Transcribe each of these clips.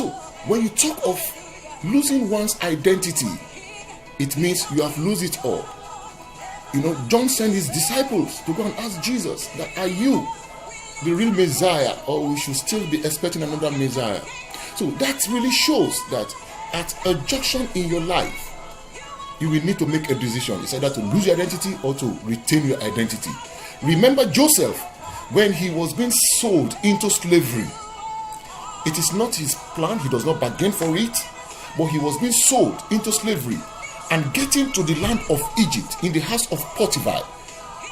So when you talk of losing one's identity, it means you have lost it all. John sent his disciples to go and ask Jesus that, are you the real Messiah, or we should still be expecting another Messiah? So that really shows that at a junction in your life, you will need to make a decision. It's either to lose your identity or to retain your identity. Remember Joseph, when he was being sold into slavery. It is not his plan, he does not bargain for it, but he was being sold into slavery and getting to the land of Egypt in the house of Potiphar.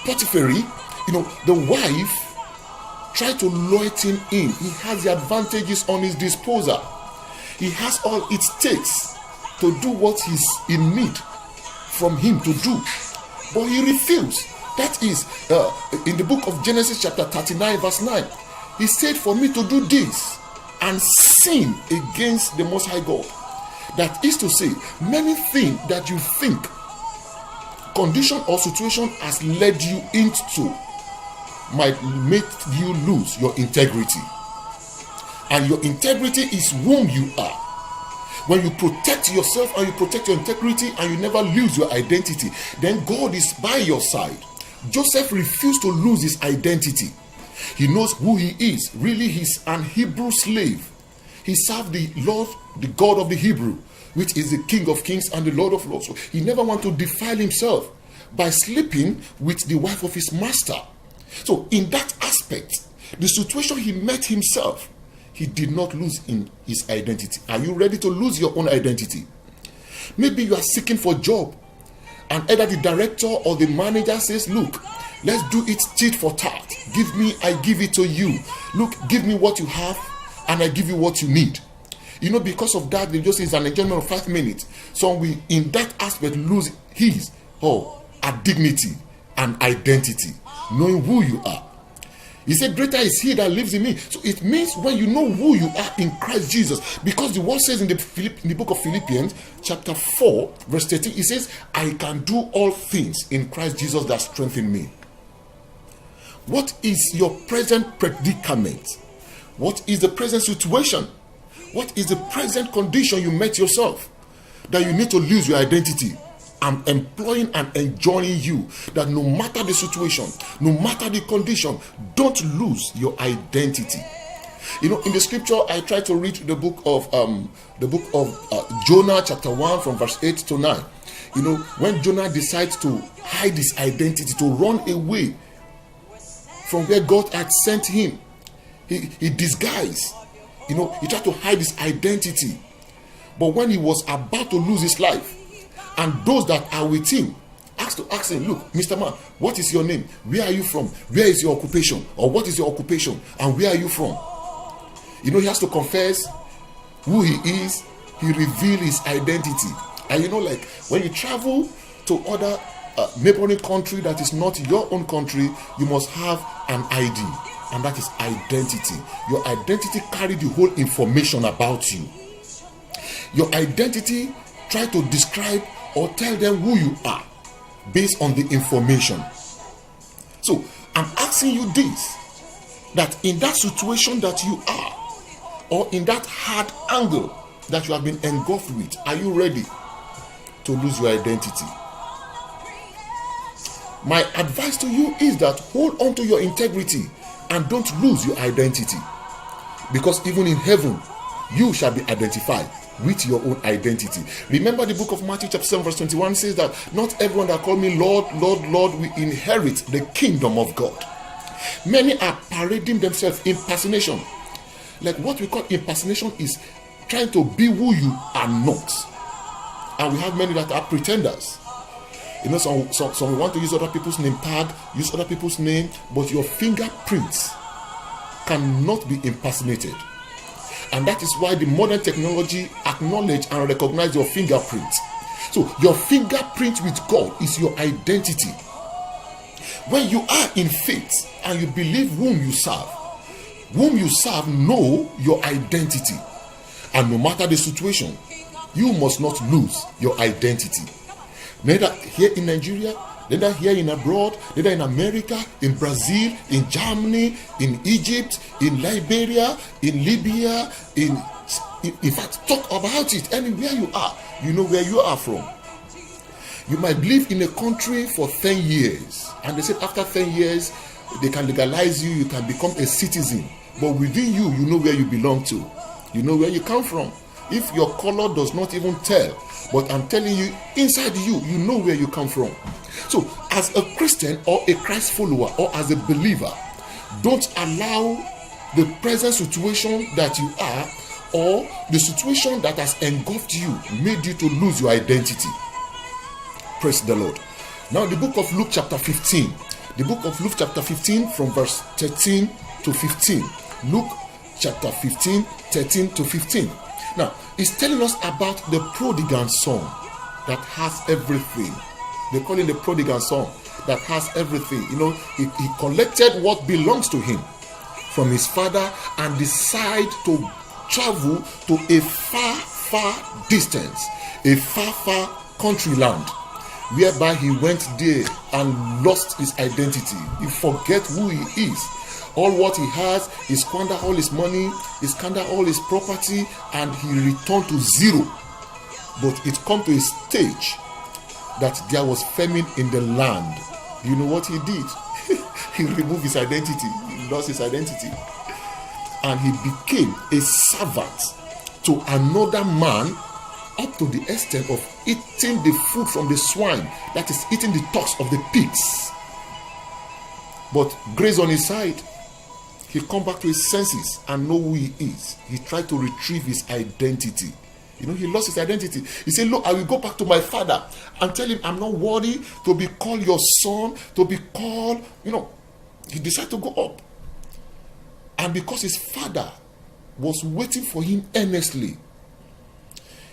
The wife tried to lure him in. He has the advantages on his disposal. He has all it takes to do what he's in need from him to do, but he refused. That is in the book of Genesis chapter 39 verse 9. He said, for me to do this and sin against the Most High God. That is to say, many things that you think condition or situation has led you into might make you lose your integrity. And your integrity is whom you are. When you protect yourself and you protect your integrity and you never lose your identity, then God is by your side. Joseph refused to lose his identity. He knows who he is. Really, he's an Hebrew slave. He served the Lord, the God of the Hebrew, which is the King of Kings and the Lord of Lords. So he never wanted to defile himself by sleeping with the wife of his master. So in that aspect, the situation he met himself, he did not lose in his identity. Are you ready to lose your own identity? Maybe you are seeking for a job, and either the director or the manager says, look, let's do it tit for tat. Give me, I give it to you. Look, give me what you have and I give you what you need. Because of that, they just say it's an enjoyment of 5 minutes. So we, in that aspect, lose his a dignity and identity, knowing who you are. He said, greater is he that lives in me. So it means when you know who you are in Christ Jesus, because the word says in the book of Philippians chapter 4 verse 13, it says, I can do all things in Christ Jesus that strengthen me. What is your present predicament? What is the present situation? What is the present condition you met yourself that you need to lose your identity? I'm employing and enjoining you that no matter the situation, no matter the condition, don't lose your identity. In the scripture, I try to read the book of Jonah chapter 1 from verse 8 to 9. When Jonah decides to hide his identity, to run away from where God had sent him, he disguised. He tried to hide his identity. But when he was about to lose his life, and those that are with him ask him, look, Mr. Man, what is your name? Where are you from? Where is your occupation? Or what is your occupation? And where are you from? He has to confess who he is. He reveals his identity. And like when you travel to other neighboring country that is not your own country, you must have an ID. And that is identity. Your identity carries the whole information about you. Your identity try to describe or tell them who you are based on the information. So I'm asking you this, that in that situation that you are, or in that hard angle that you have been engulfed with, are you ready to lose your identity? My advice to you is that hold on to your integrity and don't lose your identity, because even in heaven you shall be identified with your own identity. Remember the book of Matthew chapter 7 verse 21 says that not everyone that call me Lord, Lord, Lord will inherit the kingdom of God. Many are parading themselves impersonation. Like what we call impersonation is trying to be who you are not. And we have many that are pretenders. Some want to use other people's name tag, use other people's name, but your fingerprints cannot be impersonated. And that is why the modern technology acknowledge and recognize your fingerprint. So your fingerprint with God is your identity. When you are in faith and you believe whom you serve know your identity. And no matter the situation, you must not lose your identity. Neither here in Nigeria, neither here in abroad, neither in America, in Brazil, in Germany, in Egypt, in Liberia, in Libya, in In fact, talk about it. Anywhere you are, you know where you are from. You might live in a country for 10 years, and they said after 10 years, they can legalize you, you can become a citizen. But within you, you know where you belong to. You know where you come from. If your color does not even tell, but I'm telling you, inside you, you know where you come from. So, as a Christian or a Christ follower or as a believer, don't allow the present situation that you are or the situation that has engulfed you, made you to lose your identity. Praise the Lord. Now, the book of Luke chapter 15. The book of Luke chapter 15 from verse 13 to 15. Luke chapter 15, 13 to 15. Now, it's telling us about the prodigal son that has everything. They call him the prodigal son that has everything. You know, he collected what belongs to him from his father and decided to travel to a far distance, a far country land, whereby he went there and lost his identity. He forget who he is. All what he has, he squander all his money, he squander all his property, and he returned to zero. But it come to a stage that there was famine in the land. You know what he did? He removed his identity. He lost his identity. And he became a servant to another man, up to the extent of eating the food from the swine, that is, eating the tusks of the pigs. But grace on his side, he come back to his senses and know who he is. He tried to retrieve his identity. You know, he lost his identity. He said, look, I will go back to my father and tell him I'm not worthy to be called your son, to be called, you know. He decided to go up. And because his father was waiting for him earnestly,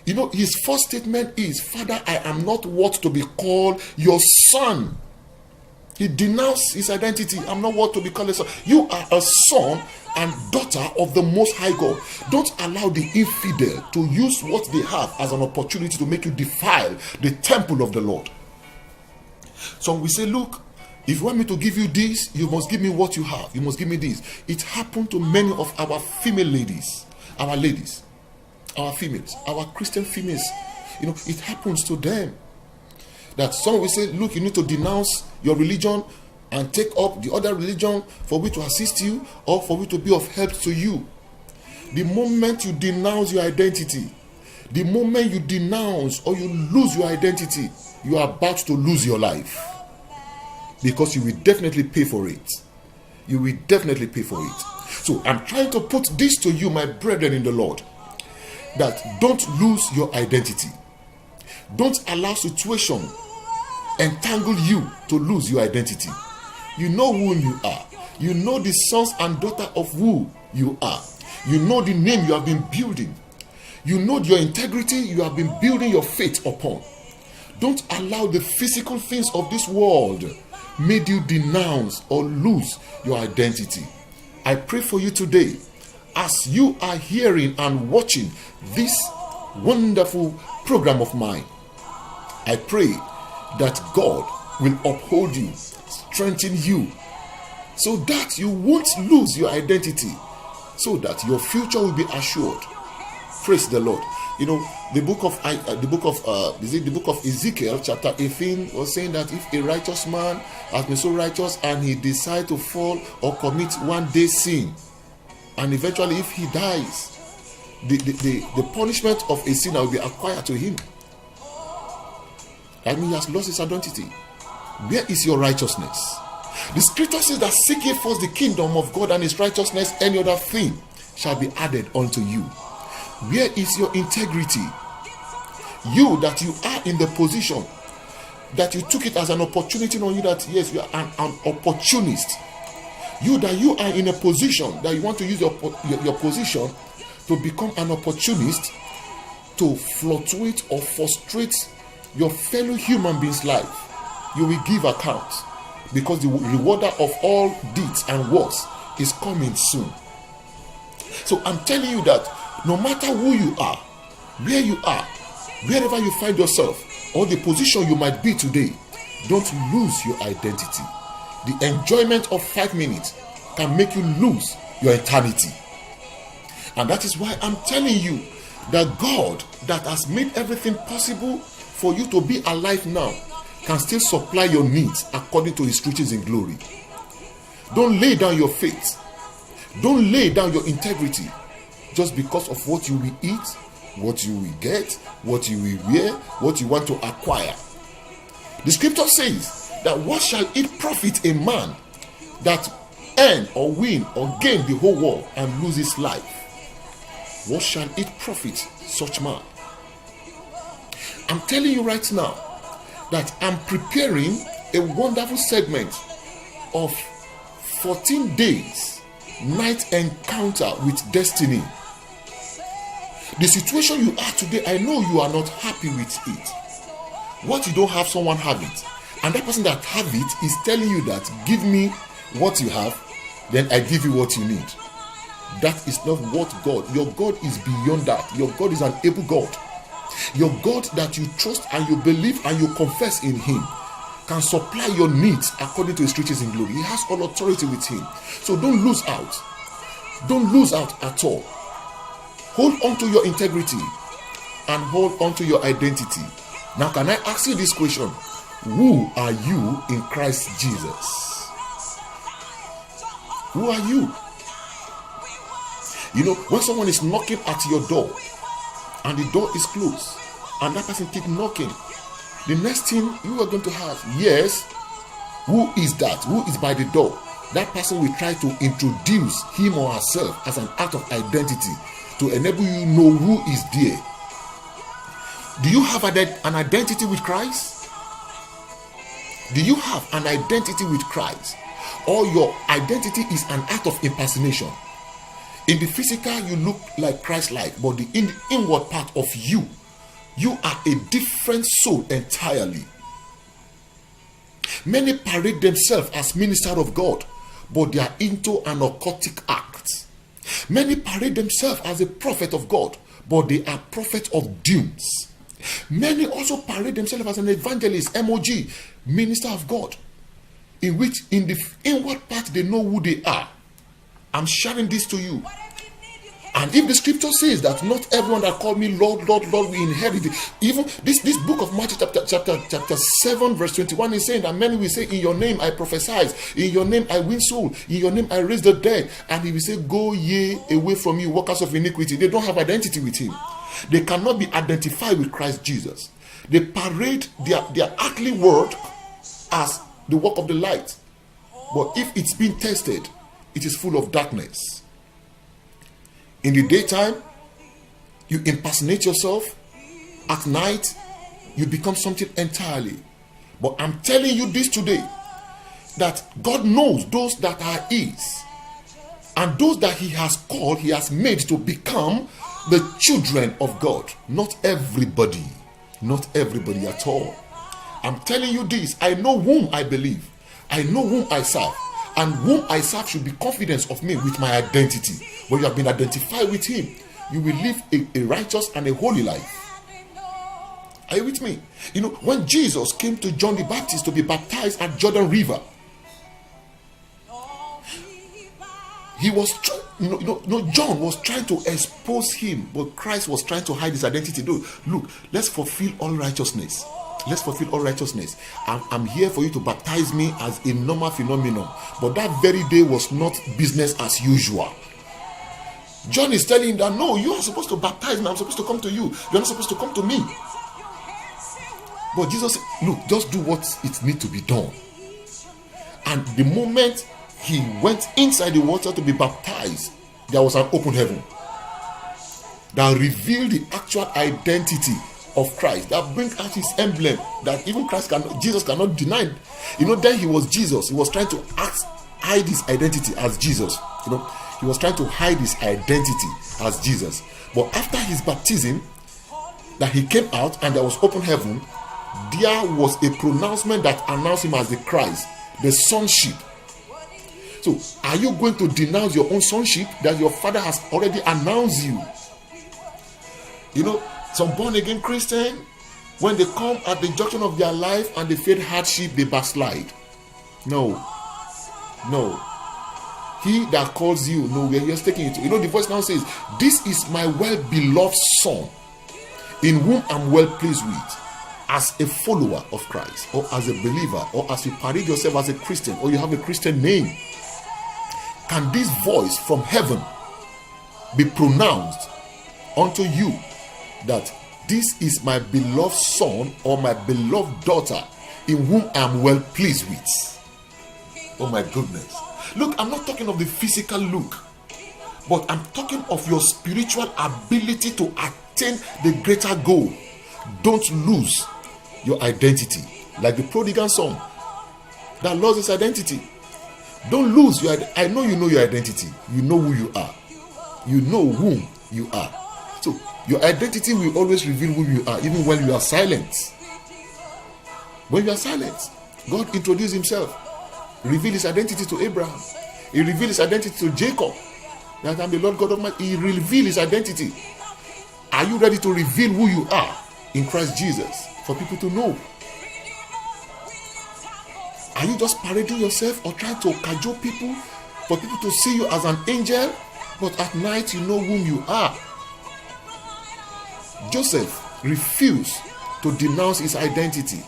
you know, his first statement is, Father, I am not worth to be called your son. He denounced his identity. I'm not worth to be called a son. You are a son and daughter of the Most High God. Don't allow the infidel to use what they have as an opportunity to make you defile the temple of the Lord. So we say, look, if you want me to give you this, you must give me what you have. You must give me this. It happened to many of our female ladies, our ladies, our females, our Christian females. You know, it happens to them. That some will say, look, you need to denounce your religion and take up the other religion for me to assist you or for me to be of help to you. The moment you denounce your identity, the moment you denounce or you lose your identity, you are about to lose your life. Because you will definitely pay for it. You will definitely pay for it. So I'm trying to put this to you, my brethren in the Lord, that don't lose your identity. Don't allow situation entangle you to lose your identity. You know who you are. You know the sons and daughters of who you are. You know the name you have been building. You know your integrity you have been building your faith upon. Don't allow the physical things of this world made you denounce or lose your identity. I pray for you today, as you are hearing and watching this wonderful program of mine, I pray that God will uphold you, strengthen you, so that you won't lose your identity, so that your future will be assured. Praise the Lord. You know, the book of Ezekiel chapter 18 was saying that if a righteous man has been so righteous and he decides to fall or commit one day sin, and eventually if he dies, the punishment of a sinner will be acquired to him. That means he has lost his identity. Where is your righteousness? The scripture says that seek ye first the kingdom of God and his righteousness, any other thing shall be added unto you. Where is your integrity? You that you are in the position that you took it as an opportunity on you, that yes, you are an opportunist. You that you are in a position that you want to use your position to become an opportunist, to fluctuate or frustrate your fellow human being's life. You will give account, because the rewarder of all deeds and works is coming soon. So I'm telling you that no matter who you are, where you are, wherever you find yourself, or the position you might be today, don't lose your identity. The enjoyment of 5 minutes can make you lose your eternity. And that is why I'm telling you that God that has made everything possible for you to be alive now can still supply your needs according to his riches in glory. Don't lay down your faith. Don't lay down your integrity just because of what you will eat, what you will get, what you will wear, what you want to acquire. The scripture says that what shall it profit a man that earn or win or gain the whole world and lose his life? What shall it profit such man? I'm telling you right now that I'm preparing a wonderful segment of 14 days night encounter with destiny. The situation you are today, I know you are not happy with it. What you don't have, someone have it. And that person that have it is telling you that give me what you have, then I give you what you need. That is not what God. Your God is beyond that. Your God is an able God. Your God that you trust and you believe and you confess in him can supply your needs according to his riches in glory. He has all authority with him. So don't lose out. Don't lose out at all. Hold on to your integrity and hold on to your identity. Now, can I ask you this question? Who are you in Christ Jesus? Who are you? You know, when someone is knocking at your door and the door is closed and that person keep knocking, the next thing you are going to have, yes, who is that? Who is by the door? That person will try to introduce him or herself as an act of identity to enable you know who is there. Do you have an identity with Christ? Do you have an identity with Christ? Or your identity is an act of impersonation? In the physical, you look like Christ-like, but in the inward part of you, you are a different soul entirely. Many parade themselves as ministers of God, but they are into an occultic act. Many parade themselves as a prophet of God, but they are prophets of dooms. Many also parade themselves as an evangelist, MOG, minister of God, in which in the inward part they know who they are. I'm sharing this to you. And if the scripture says that not everyone that called me Lord, Lord, Lord will inherit it, even this book of Matthew chapter 7 verse 21 is saying that many will say, in your name I prophesy, in your name I win soul, in your name I raise the dead. And he will say, go ye away from you, workers of iniquity. They don't have identity with him. They cannot be identified with Christ Jesus. They parade their earthly word as the work of the light. But if it's been tested, it is full of darkness. In the daytime, you impersonate yourself. At night, you become something entirely. But I'm telling you this today, that God knows those that are his. And those that he has called, he has made to become the children of God. Not everybody. Not everybody at all. I'm telling you this. I know whom I believe. I know whom I serve. And whom I serve should be confidence of me with my identity. When you have been identified with him, you will live a righteous and a holy life. Are you with me? You know, when Jesus came to John the Baptist to be baptized at Jordan River, he was John was trying to expose him, but Christ was trying to hide his identity. Look, let's fulfill all righteousness. Let's fulfill all righteousness. I'm here for you to baptize me as a normal phenomenon. But that very day was not business as usual. John is telling him that no, you are supposed to baptize me. I'm supposed to come to you. You're not supposed to come to me. But Jesus said, look, just do what it needs to be done. And the moment he went inside the water to be baptized, there was an open heaven that revealed the actual identity of Christ, that brings out his emblem that even Jesus cannot deny. You know, then he was Jesus. He was trying to hide his identity as Jesus. You know, he was trying to hide his identity as Jesus. But after his baptism, that he came out and there was open heaven, there was a pronouncement that announced him as the Christ, the sonship. So, are you going to denounce your own sonship that your father has already announced you? You know, some born-again Christian, when they come at the junction of their life and they face hardship, they backslide. No. He that calls you nowhere, he is taking it. You know, the voice now says, "This is my well-beloved son, in whom I'm well pleased with." As a follower of Christ, or as a believer, or as you parade yourself as a Christian, or you have a Christian name, can this voice from heaven be pronounced unto you that this is my beloved son or my beloved daughter, in whom I'm well pleased with? Oh my goodness. Look, I'm not talking of the physical look, but I'm talking of your spiritual ability to attain the greater goal. Don't lose your identity, like the prodigal son that lost his identity. Don't lose your identity. I know you know your identity. You know who you are. You know whom you are. So your identity will always reveal who you are, even when you are silent. When you are silent, God introduced himself, revealed his identity to Abraham. He revealed his identity to Jacob, that I'm the Lord God Almighty. He revealed his identity. Are you ready to reveal who you are in Christ Jesus for people to know? Are you just parading yourself or trying to cajole people for people to see you as an angel, but at night you know whom you are? Joseph refused to denounce his identity.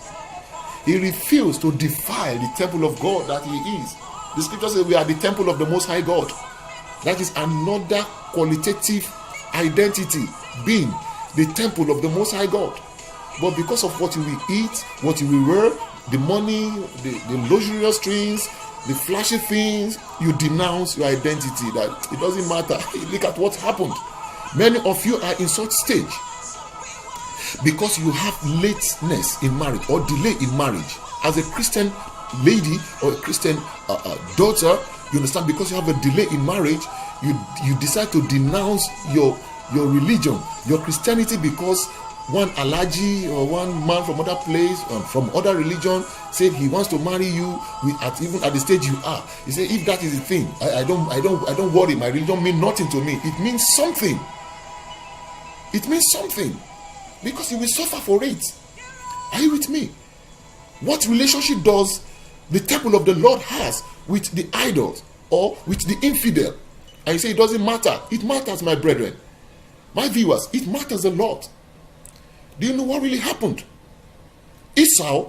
He refused to defile the temple of God that he is. The scripture says we are the temple of the Most High God. That is another qualitative identity, being the temple of the Most High God. But because of what you will eat, what you will wear, the money, the luxurious things, the flashy things, you denounce your identity. That it doesn't matter. Look at what happened. Many of you are in such stage because you have lateness in marriage or delay in marriage. As a Christian lady or a Christian daughter, you understand, because you have a delay in marriage, you decide to denounce your religion, your Christianity, because one allergy or one man from other place, from other religion, said he wants to marry you even at the stage you are. He said, if that is the thing, I don't worry. My religion means nothing to me. It means something. It means something, because you will suffer for it. Are you with me? What relationship does the temple of the Lord has with the idols or with the infidel? And you say it doesn't matter. It matters, my brethren, my viewers. It matters a lot. Do you know what really happened? Esau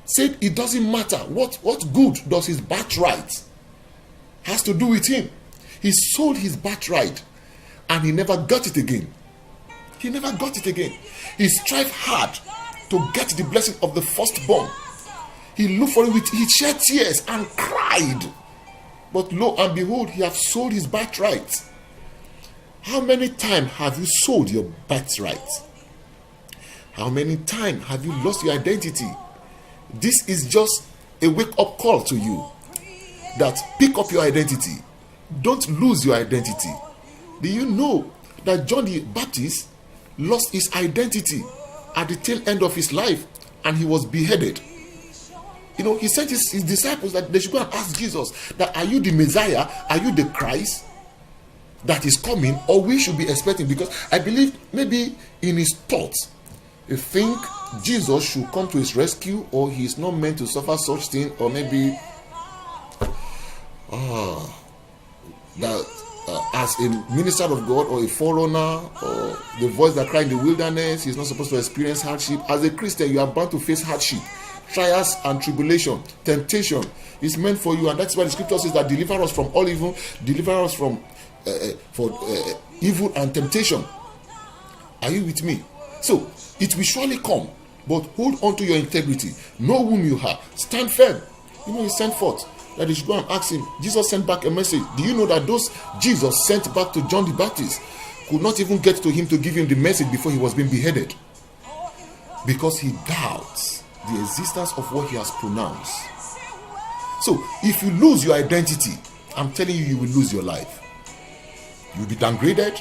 said it doesn't matter. What good does his birthright has to do with him? He sold his birthright and he never got it again. He never got it again. He strived hard to get the blessing of the firstborn. He looked for it, he shed tears and cried. But lo and behold, he has sold his birthright. How many times have you sold your birthright? How many times have you lost your identity? This is just a wake-up call to you that pick up your identity. Don't lose your identity. Do you know that John the Baptist lost his identity at the tail end of his life and he was beheaded? You know, he sent his disciples that they should go and ask Jesus that, are you the Messiah? Are you the Christ that is coming, or we should be expecting? Because I believe maybe in his thoughts, you think Jesus should come to his rescue, or he is not meant to suffer such thing, or maybe that as a minister of God or a forerunner or the voice that cried in the wilderness, he's not supposed to experience hardship. As a Christian, you are bound to face hardship, trials and tribulation. Temptation is meant for you, and that's why the scripture says that deliver us from all evil, deliver us from evil and temptation. Are you with me? So it will surely come, but hold on to your integrity. Know whom you are. Stand firm. You know, he sent forth that they should go and ask him. Jesus sent back a message. Do you know that those Jesus sent back to John the Baptist could not even get to him to give him the message before he was being beheaded? Because he doubts the existence of what he has pronounced. So if you lose your identity, I'm telling you, you will lose your life. You will be downgraded.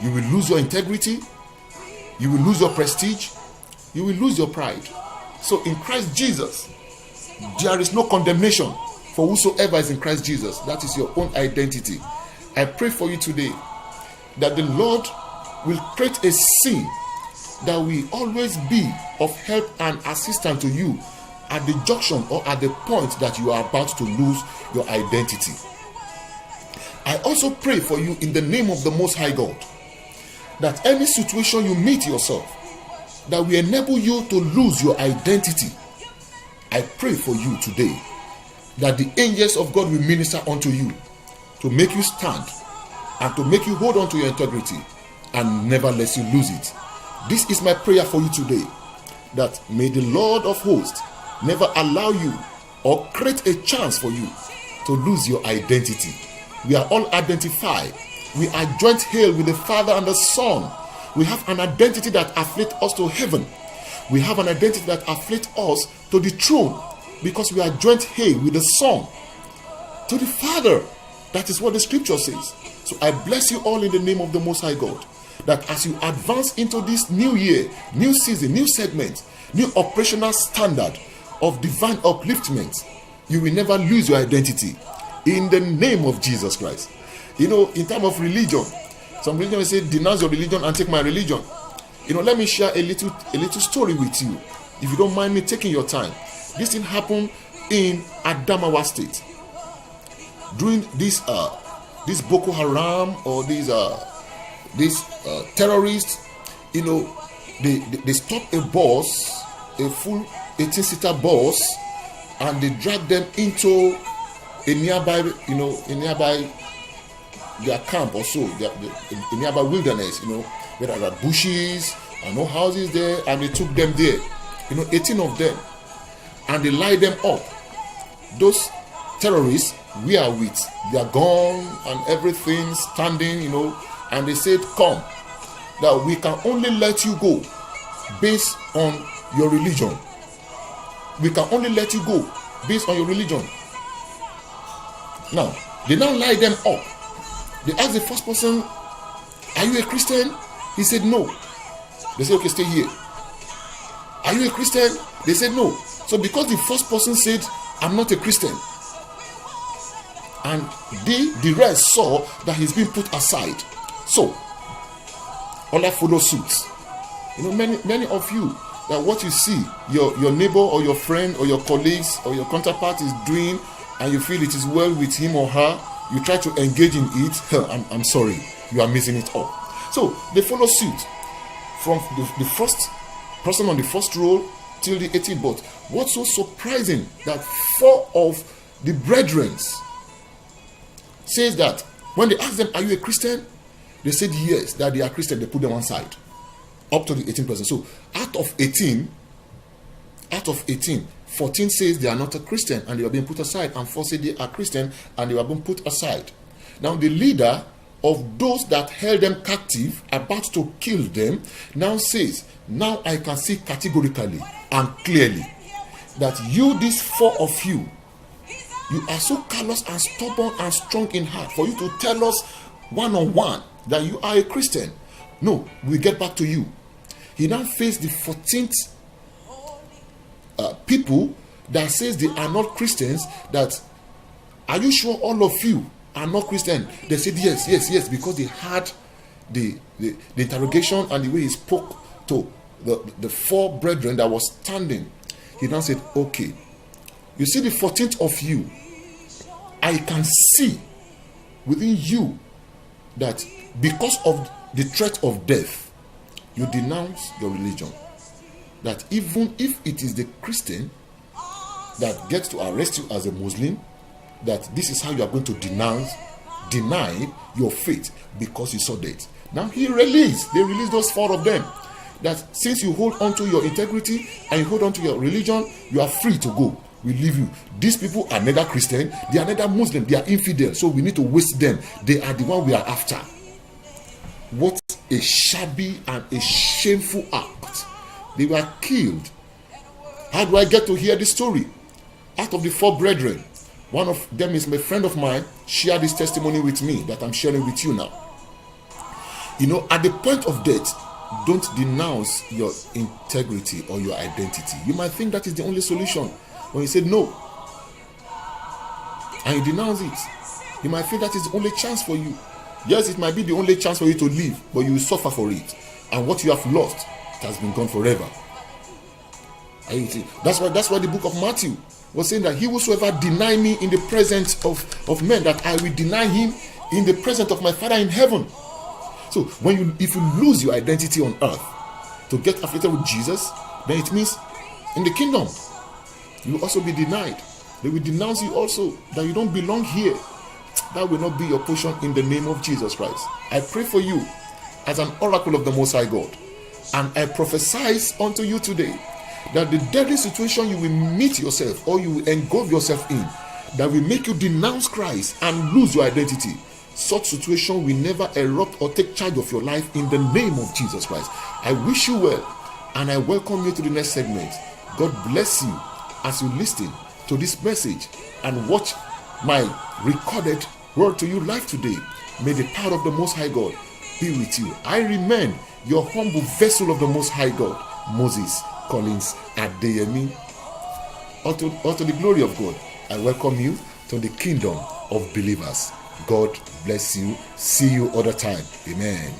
You will lose your integrity. You will lose your prestige. You will lose your pride. So in Christ Jesus, there is no condemnation for whosoever is in Christ Jesus. That is your own identity. I pray for you today that the Lord will create a scene that will always be of help and assistance to you at the junction or at the point that you are about to lose your identity. I also pray for you in the name of the Most High God, that any situation you meet yourself that will enable you to lose your identity, I pray for you today that the angels of God will minister unto you to make you stand and to make you hold on to your integrity and never let you lose it. This is my prayer for you today, that may the Lord of hosts never allow you or create a chance for you to lose your identity. We are all identified. We are joint heir with the Father and the Son. We have an identity that afflicts us to heaven. We have an identity that afflicts us to the throne, because we are joint heir with the Son to the Father. That is what the scripture says. So I bless you all in the name of the Most High God, that as you advance into this new year, new season, new segment, new operational standard of divine upliftment, you will never lose your identity in the name of Jesus Christ. In terms of religion, some religion will say, denounce your religion and take my religion. Let me share a little story with you, if you don't mind me taking your time. This thing happened in Adamawa State during this Boko Haram or these terrorists. They stopped a bus, a full 18-seater bus, and they dragged them into a nearby their camp or so, a nearby wilderness, where there are bushes and no houses there, and they took them there, 18 of them, and they lined them up. Those terrorists were with their gun and everything standing, and they said, come, that we can only let you go based on your religion. We can only let you go based on your religion. Now, they now line them up. They asked the first person, are you a Christian? He said no. They said, okay, stay here. Are you a Christian? They said no. So because the first person said, I'm not a Christian, and the rest saw that he's been put aside, so Allah follow suit. Many of you, that what you see your neighbor or your friend or your colleagues or your counterpart is doing, and you feel it is well with him or her, you try to engage in it, I'm sorry, you are missing it all. So they follow suit from the first person on the first row till the 18th. But what's so surprising, that 4 of the brethren says that when they asked them, are you a Christian? They said yes, that they are Christian. They put them on side up to the 18th person. So out of 18, 14 says they are not a Christian and they are being put aside, and 4 say they are Christian and they are being put aside. Now the leader of those that held them captive, about to kill them, now says, now I can see categorically and clearly that these 4 of you are so callous and stubborn and strong in heart for you to tell us one-on-one that you are a Christian. No, we get back to you. He now faced the 14th people that says they are not Christians. That, are you sure all of you are not Christian? They said yes, because they had the interrogation and the way he spoke to the 4 brethren that was standing. He now said, okay, you see the 14th of you, I can see within you that because of the threat of death, you denounce your religion. That even if it is the Christian that gets to arrest you as a Muslim, that this is how you are going to deny your faith because you saw that. Now they released those 4 of them. That since you hold on to your integrity and you hold on to your religion, you are free to go. We leave you. These people are neither Christian, they are neither Muslim, they are infidel. So we need to waste them. They are the one we are after. What a shabby and a shameful act. They were killed. How do I get to hear this story? Out of the 4 brethren, one of them is a friend of mine, shared this testimony with me that I'm sharing with you now. At the point of death, don't denounce your integrity or your identity. You might think that is the only solution. When you say no and you denounce it, you might think that is the only chance for you. Yes, it might be the only chance for you to live, but you will suffer for it. And what you have lost, it has been gone forever. That's why the book of Matthew was saying that he whosoever deny me in the presence of men, that I will deny him in the presence of my Father in heaven. So if you lose your identity on earth to get affiliated with Jesus, then it means in the kingdom you will also be denied. They will denounce you also, that you don't belong here. That will not be your portion in the name of Jesus Christ. I pray for you as an oracle of the Most High God, and I prophesy unto you today that the deadly situation you will meet yourself or you will engulf yourself in, that will make you denounce Christ and lose your identity, such situation will never erupt or take charge of your life in the name of Jesus Christ. I wish you well, and I welcome you to the next segment. God bless you as you listen to this message and watch my recorded word to you live today. May the power of the Most High God be with you. I remain your humble vessel of the Most High God, Moses Collins Adeyemi. Unto the glory of God, I welcome you to the kingdom of believers. God bless you. See you other time. Amen.